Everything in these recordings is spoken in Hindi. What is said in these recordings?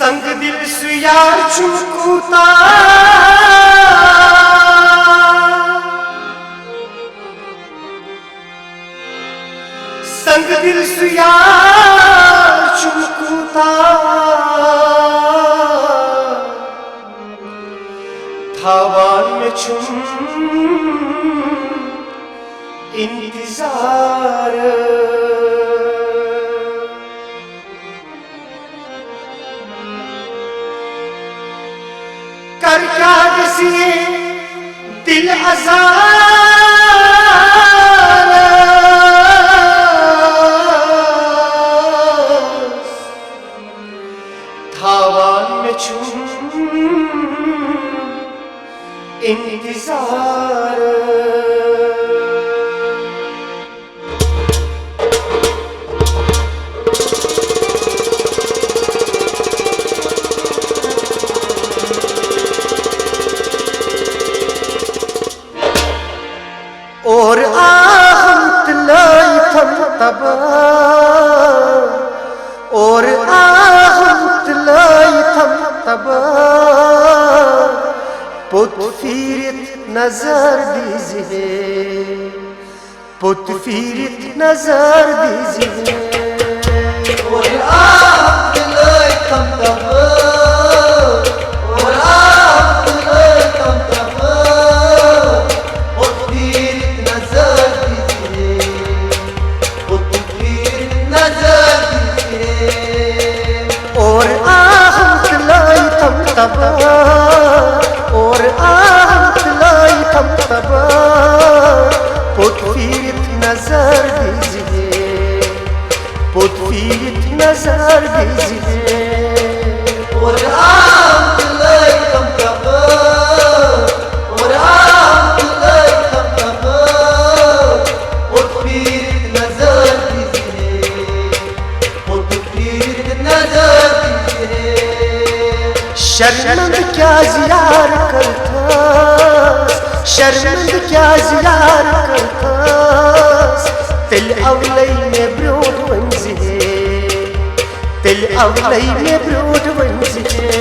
संग दिल सुया चुमकूता संग दिल सुया चुमकूता थावान में चुम इंतजार कर क्या किसी दिल आज़ार थावान में चुम इंतजार और आहत लाई थम तब और आहत लाई थम तब पुत फिरत नजर दीजिए पुत फिरत नजर दीजिए और आहत लाई थम तब और आहत लाई थम तब और आहत लाई थम तब और आहत लाई थम तब पुत फिरत नजर दीजिए पुत फिरत नजर दीजिए और आहत लाई थम तब और आहत लाई थम तब पुत फिरत नजर दीजिए पुत फिरत नजर शर्मंद क्या ज़ियार करता शर्मंद क्या ज़ियार करता तिल अवलई में ब्रोड वंजिए तिल अवलई में ब्रोड वंजिए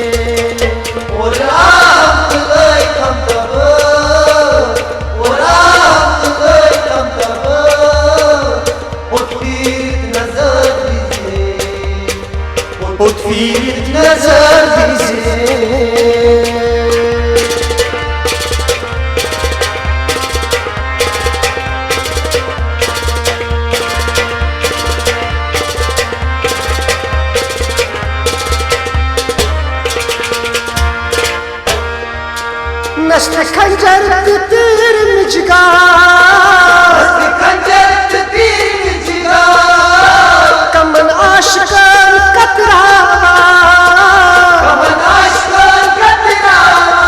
और आहत लाई थम तब और आहत लाई थम तब पुत फिरत नजर दीजिए पुत फिरत नजर दीजिए नष्ट खंजर तीर मिजगा खंजर तीर मिजगा कमन आशिकान कतरावा कमन आशिकान कतरावा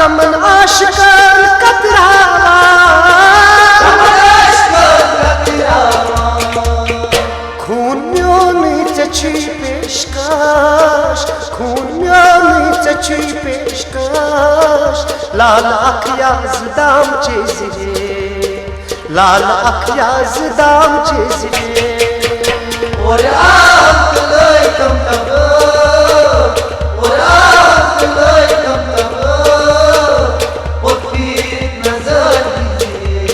कमन आशिकान कतरावा कमन आशिकान कतरावा खून में चची पेशकश खून में चची पेशकश लाल अखिया ज़दाम चेज़िए लाल अखिया ज़दाम चेज़िए और आहत लाई थम तब और आहत लाई थम तब पुत फिरत नजर दीजिए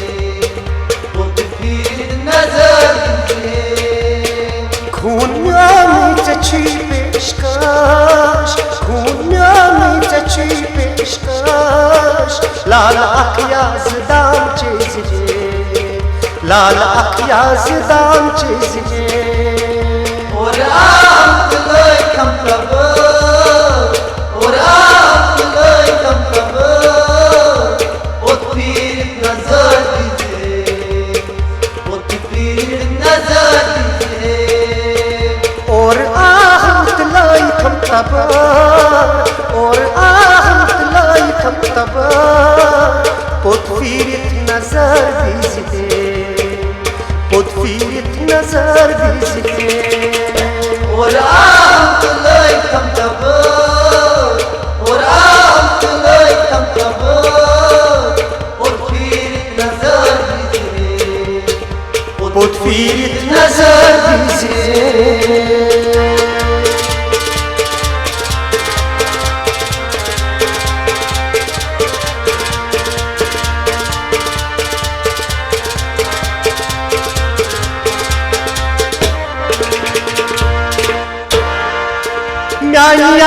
पुत फिरत नजर दीजिए खून में चची पेशकश खून में चची पेशकश लाल अखिया ज़दाम चेज़िए लाल अखिया ज़दाम चेज़िए और आहत लाई थम तब और आहत लाई थम तब पुत फिरत नजर दीजिए पुत फिरत नजर दीजिए और आहत लाई थम तब और आहत लाई थम तब पुत फिरत नजर दीजिए पुत फिरत नजर दीजिए और आहत लाई थम तब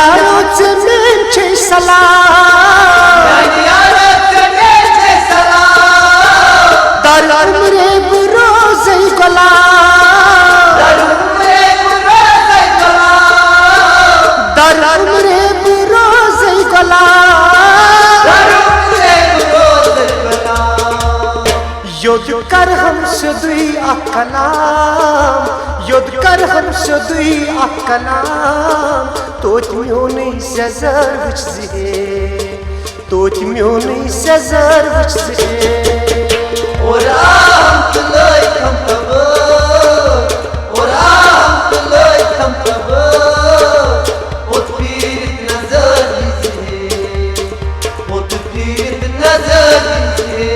यारो ज़मीन छे सलाम दर उम्रे बुरोज़े गुलाम दर उम्रे बुरोज़े गुलाम युद्ध कर हम सुदुई अकलाम युद्ध कर हम सुदुई अकलाम तोत म्योने सज़र वुच ज़िहे तोत म्योने सज़र वुच ज़िहे और आम तलय कम तब और आम तलय कम तब ओत पीर नजर दीजिए ओत पीर नजर दीजिए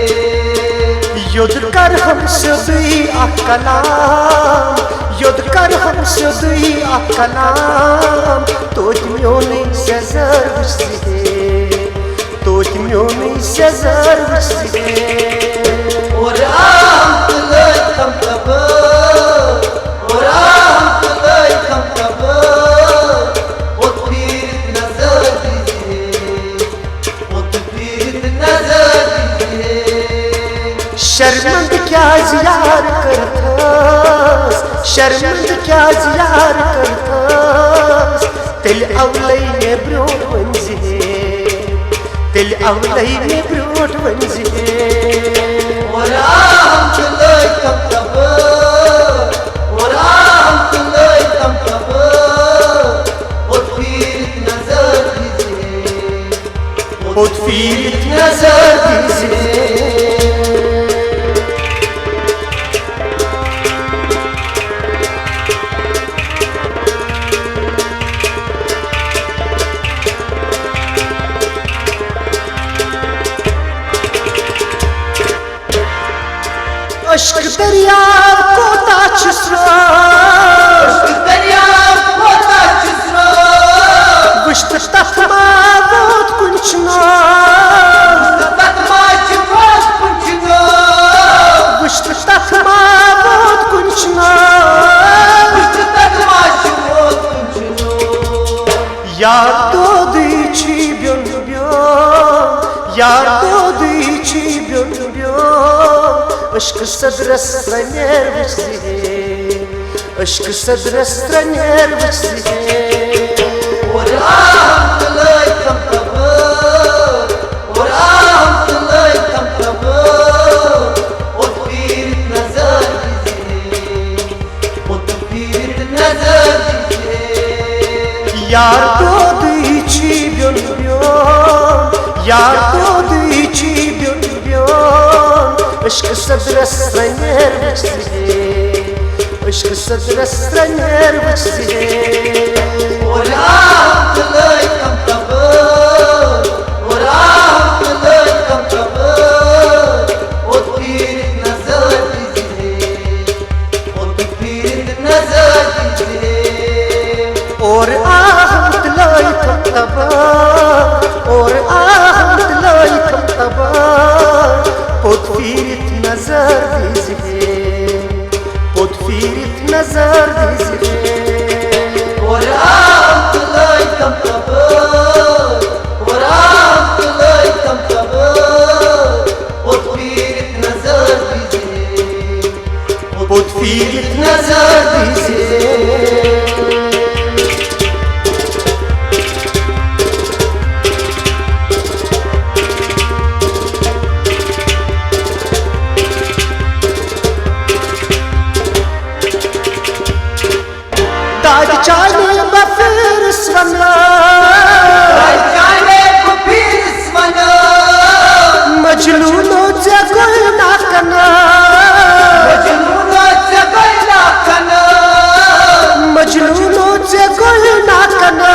युद्ध कर हम सुदुई अकलाम युद्ध कर हम सुदुई अकलाम तोत म्योने सज़र वुच ज़िहे तोत म्योने सज़र वुच ज़िहे और आम तलय कम तब और आम तलय कम तब ओत पीर नजर दीजिए ओत पीर नजर दीजिए शर्मंद क्या ज़ियार करथस शर्मंद क्या ज़ियार करथस तिल अवलई में ब्रोट वंज़िहे तिल अवलई में ब्रोट वंज़िहे और आम तलय कम तब और आम तलय कम तब ओत पीर नजर दीजिए ओत पीर नजर दीजिए अश्क दरिया को ताचुस्रो दरिया होता चुसरो वुश्त तख्मा वोत कुंचनो तत्माच बहुत पुछनो वुश्त तख्मा वोत कुंचनो तत्माच बहुत पुछनो यार तो दीची ब्योन ब्योन यार तो दीची ब्योन ब्योन अश्क सदरस रनेर वुच ज़िहे अश्क सदरस रनेर वुच ज़िहे और आम तलय कम तब और आम तलय कम तब ओत पीर नजर दीजिए ओत पीर नजर दीजिए यार तो दीची ब्योन ब्योन यार तो दीची ब्योन ब्योन अश्क सदरस रनेर वुच ज़िहे अश्क सदरस रनेर वुच ज़िहे और आम तलय कम तब और आम तलय कम तब ओत पीर नजर दीजिए ओत पीर नजर दीजिए और आहम तलय कम तब और आहम तलय कम तब ओत पीर नजर दीजिए ओत पीर नजर दीजिए और आम तलय कम तब और आम तलय कम तब ओत पीर नजर दीजिए ओत पीर नजर दीजिए दाद चाले बफिर स्वना जाने को फिर स्वना मजनूनो जगल ना कना मजनूनो जगल ना कना मजनूनो जगल ना कना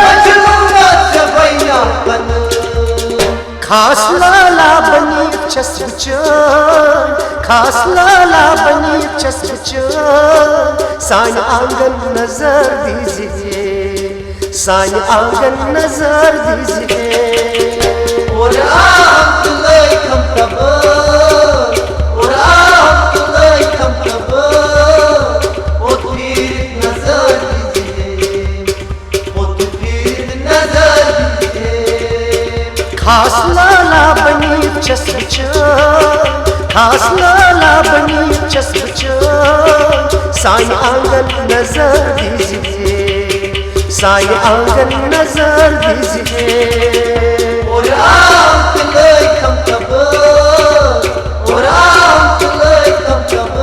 मजनूनो जगल ना कना खास लाला बनी चस्पचान खास लाला बनी चस्पचान सान आंगन नजर दीजिए सान आंगन नजर दीजिए और आम तलय कम तब और आम तलय कम तब ओत पीर नजर दीजिए ओत खास लाला बनी चस्प खास लाला बनी चस्प साई आंगन नजर दीजिए साई आंगन नजर दीजिए और आम तुले कम कब और आम तुले कम कब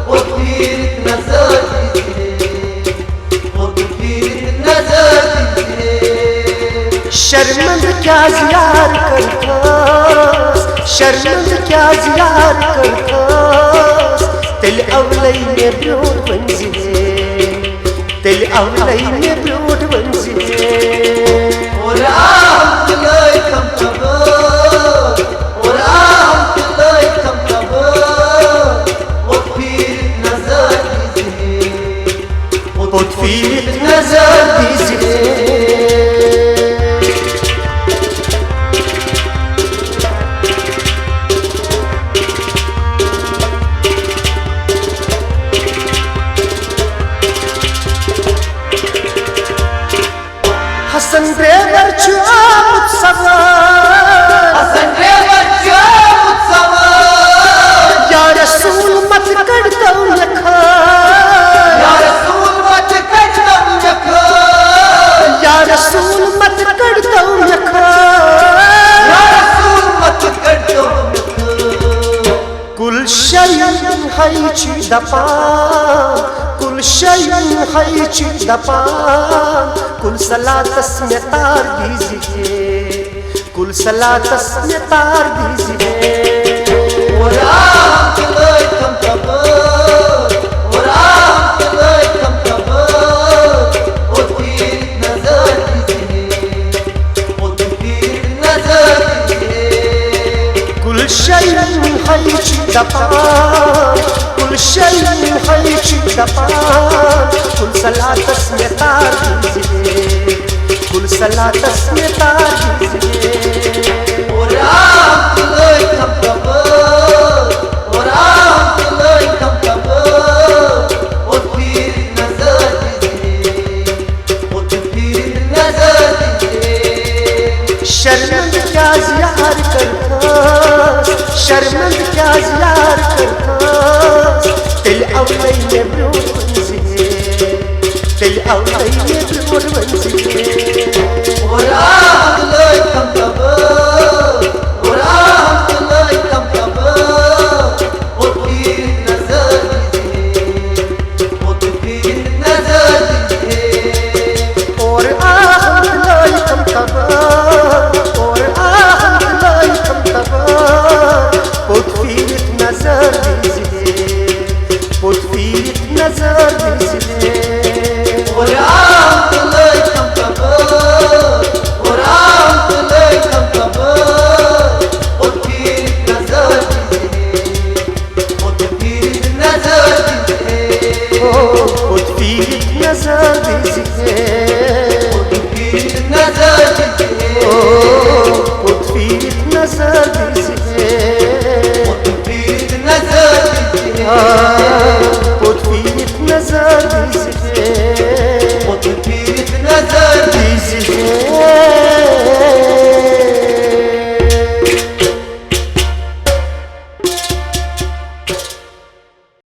वो तीर नजर दीजिए वो तीर नजर दीजिए शर्मंद क्या ज़ियार करतास शर्मंद क्या ज़ियार करतास तिल अवलई में ब्रोड बंजिए तिल अवलई में ब्रोड बंजिए और आम तुले कम कब और आम तुले कम कब वो तीर नजर दीजिए वो तीर नजर दीजिए हसन ड्राइवर उत्सव हसन ड्राइवर उत्सव या रसूल मत कर दो लखा या रसूल मत कर दो लखा या रसूल मत कर दो लखा या रसूल मत कर दो कुल शयन है दपा कुल शयन है दपा कुल सलातस में तार दीजिए कुल सलातस में तार दीजिए और आम तुले कम कब और आम तुले कम कब वो तीर नजर दीजिए वो तीर नजर दीजिए कुल शयन है दपा कुल शयन है दपा कुल सलातस में तार दीजिए कुल सलातस में तार दीजिए और आम तुले कम कब और आम तुले कम कब वो तीर नजर दीजिए वो तीर नजर दीजिए शर्मंद क्या ज़ियार करतास शर्मंद क्या ज़ियार करतास तिल अवलई में ब्रोड बंजिए तिल अवलई में ब्रोड बंजिए और आम तुले कम कब और आम तुले कम कब वो तीर नजर दीजिए वो तीर नजर दीजिए और आहम लाई कम कब और आहम लाई कम कब पुतफीर नजर दीजिए पुतफीर नजर दीजिए और आम तुले कम कब और आम तुले कम कब वो तीर नजर दीजिए वो तीर नजर दीजिए पुतफीर नजर दीजिए वो तीर नजर दीजिए पुतफीर नजर दीजिए